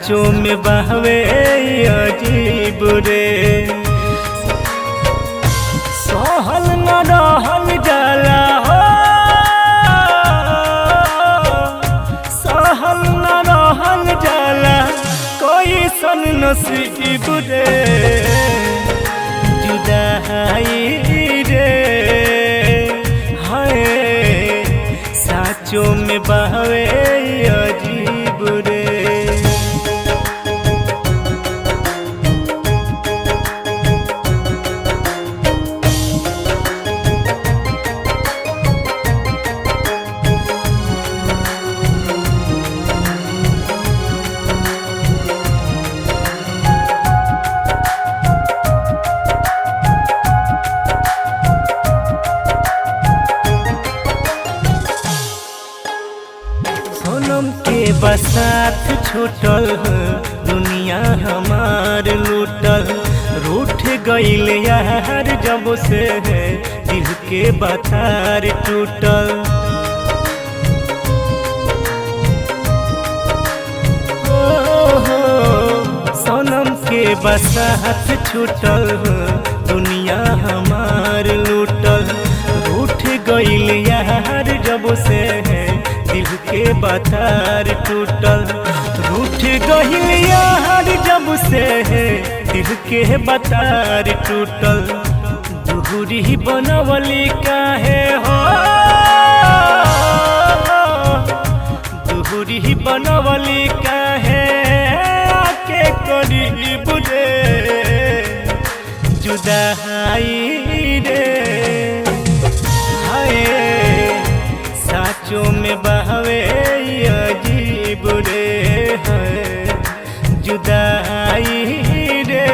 साचो में बहवे अजीब रे। सहल न रहल जाला हो, सहल न रहल जाला कोई सन नसीब रे। जुदाई रे हाय साचो में बहवे अजीब रे। सोनम के बसात छूटल दुनिया हमार लूटल। रूठ गईल यार जब से दिल के बथार टूटल। सोनम के बसात छूटल दुनिया हमार लूटल। रूठ गईल यार जब से दिल के बथार टूटल। रूठ गईल यार जब से दिल के बथार टूटल। दूरी बनवली काहे हो, दूरी बनवली काहे आके करीब रे। जुदाई रे हाय साचो में बहवे अजीब रे। जुदाई रे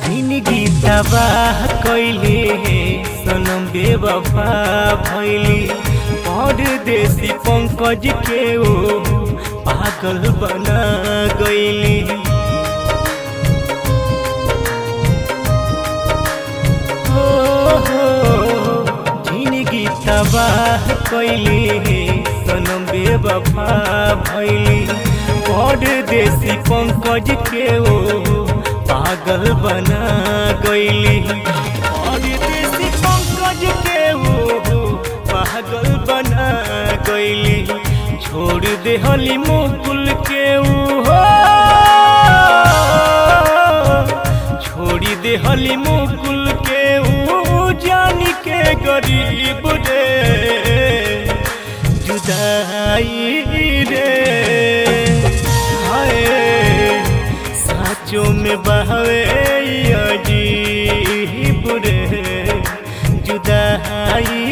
जिंदगी तबाह कैली सनम बेवफा भैली। परदेसी पंकज के ओ पागल बना गईली। जिंदगी तबाह कैली सनम बेवफा भैली। परदेसी पंकज के ओ पागल बना गईली। परदेसी पंकज के वो पागल बना गईली। छोड़ देहली मुकुल के वो, छोड़ देहली मुकुल के वो जान के गरीब रे। जुदाई रे हाय साचो में बहवे अजीब रे। जुदाई